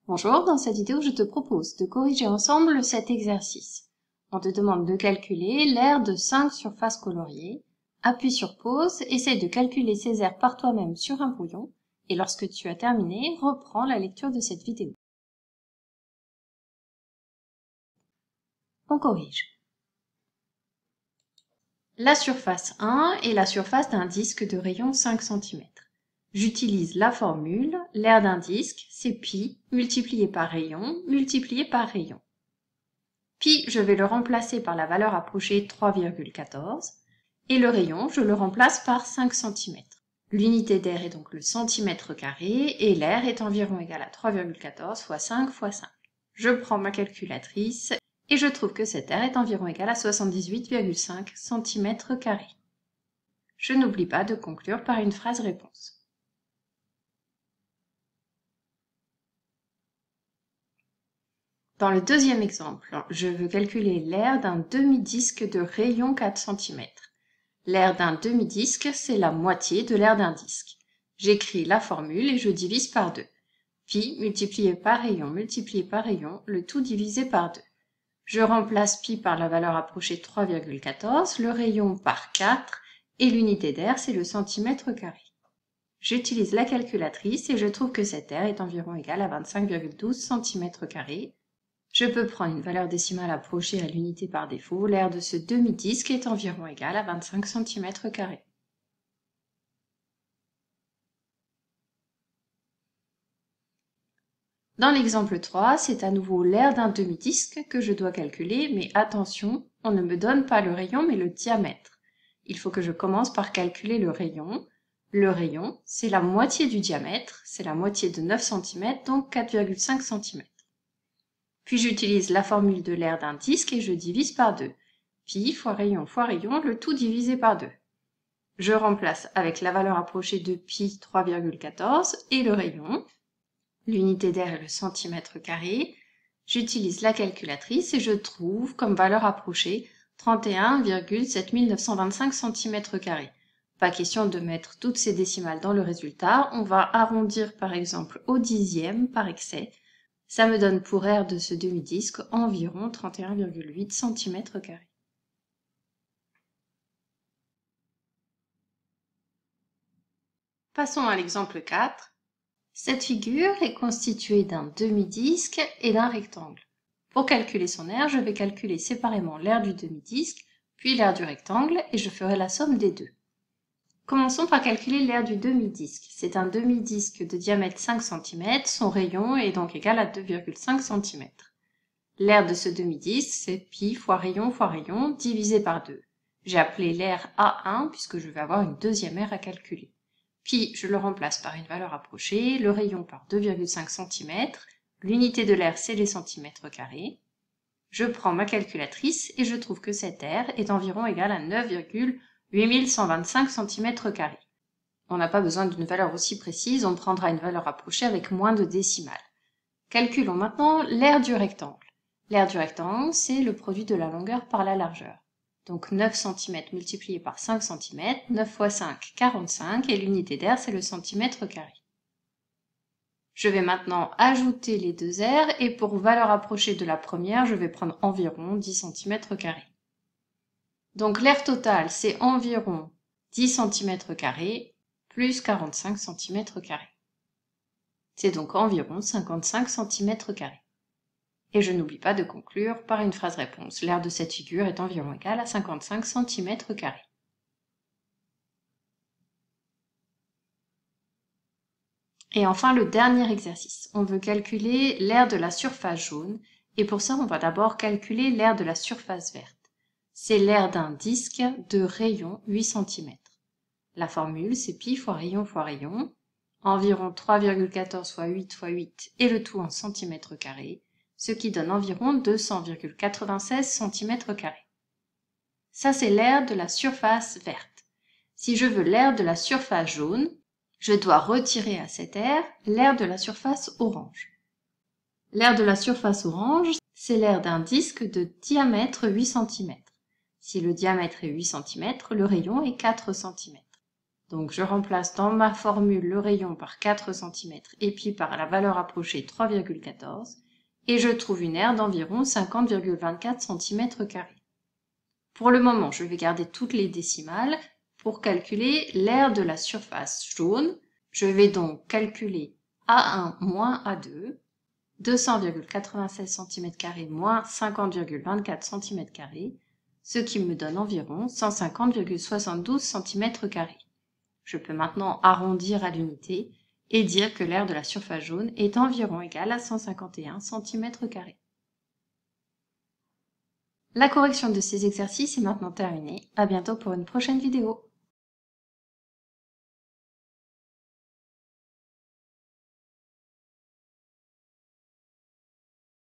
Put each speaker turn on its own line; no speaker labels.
Bonjour, dans cette vidéo, je te propose de corriger ensemble cet exercice. On te demande de calculer l'aire de 5 surfaces coloriées. Appuie sur pause, essaye de calculer ces aires par toi-même sur un brouillon, et lorsque tu as terminé, reprends la lecture de cette vidéo. On corrige. La surface 1 est la surface d'un disque de rayon 5 cm. J'utilise la formule, l'aire d'un disque, c'est pi multiplié par rayon multiplié par rayon. Pi, je vais le remplacer par la valeur approchée 3,14 et le rayon, je le remplace par 5 cm. L'unité d'aire est donc le centimètre carré et l'aire est environ égale à 3,14 fois 5 fois 5. Je prends ma calculatrice et je trouve que cette aire est environ égale à 78,5 cm². Je n'oublie pas de conclure par une phrase réponse. Dans le deuxième exemple, je veux calculer l'aire d'un demi-disque de rayon 4 cm. L'aire d'un demi-disque, c'est la moitié de l'aire d'un disque. J'écris la formule et je divise par 2. Pi multiplié par rayon multiplié par rayon, le tout divisé par 2. Je remplace pi par la valeur approchée 3,14, le rayon par 4 et l'unité d'aire, c'est le centimètre carré. J'utilise la calculatrice et je trouve que cette aire est environ égale à 25,12 cm². Je peux prendre une valeur décimale approchée à l'unité par défaut. L'aire de ce demi-disque est environ égale à 25 cm². Dans l'exemple 3, c'est à nouveau l'aire d'un demi-disque que je dois calculer, mais attention, on ne me donne pas le rayon mais le diamètre. Il faut que je commence par calculer le rayon. Le rayon, c'est la moitié du diamètre, c'est la moitié de 9 cm, donc 4,5 cm. Puis j'utilise la formule de l'aire d'un disque et je divise par 2. Pi fois rayon, le tout divisé par 2. Je remplace avec la valeur approchée de pi 3,14 et le rayon. L'unité d'aire est le centimètre carré. J'utilise la calculatrice et je trouve comme valeur approchée 31,7925 cm². Pas question de mettre toutes ces décimales dans le résultat. On va arrondir par exemple au dixième par excès. Ça me donne pour aire de ce demi-disque environ 31,8 cm². Passons à l'exemple 4. Cette figure est constituée d'un demi-disque et d'un rectangle. Pour calculer son aire, je vais calculer séparément l'aire du demi-disque, puis l'aire du rectangle, et je ferai la somme des deux. Commençons par calculer l'aire du demi-disque. C'est un demi-disque de diamètre 5 cm, son rayon est donc égal à 2,5 cm. L'aire de ce demi-disque, c'est pi fois rayon divisé par 2. J'ai appelé l'aire A1 puisque je vais avoir une deuxième aire à calculer. Pi, je le remplace par une valeur approchée, le rayon par 2,5 cm, l'unité de l'aire c'est les centimètres carrés. Je prends ma calculatrice et je trouve que cette aire est environ égale à 9,8125 cm². On n'a pas besoin d'une valeur aussi précise, on prendra une valeur approchée avec moins de décimales. Calculons maintenant l'aire du rectangle. L'aire du rectangle, c'est le produit de la longueur par la largeur. Donc 9 cm multiplié par 5 cm, 9 fois 5, 45, et l'unité d'aire, c'est le centimètre carré. Je vais maintenant ajouter les deux aires, et pour valeur approchée de la première, je vais prendre environ 10 cm². Donc l'aire totale, c'est environ 10 cm² plus 45 cm². C'est donc environ 55 cm². Et je n'oublie pas de conclure par une phrase réponse. L'aire de cette figure est environ égale à 55 cm². Et enfin, le dernier exercice. On veut calculer l'aire de la surface jaune, et pour ça, on va d'abord calculer l'aire de la surface verte. C'est l'aire d'un disque de rayon 8 cm. La formule, c'est pi fois rayon, environ 3,14 fois 8 fois 8, et le tout en centimètres carrés, ce qui donne environ 200,96 cm². Ça, c'est l'aire de la surface verte. Si je veux l'aire de la surface jaune, je dois retirer à cette aire l'aire de la surface orange. L'aire de la surface orange, c'est l'aire d'un disque de diamètre 8 cm. Si le diamètre est 8 cm, le rayon est 4 cm. Donc je remplace dans ma formule le rayon par 4 cm et puis par la valeur approchée 3,14 et je trouve une aire d'environ 50,24 cm². Pour le moment, je vais garder toutes les décimales pour calculer l'aire de la surface jaune. Je vais donc calculer A1 moins A2, 200,96 cm² moins 50,24 cm², ce qui me donne environ 150,72 cm². Je peux maintenant arrondir à l'unité et dire que l'aire de la surface jaune est environ égale à 151 cm². La correction de ces exercices est maintenant terminée. À bientôt pour une prochaine vidéo.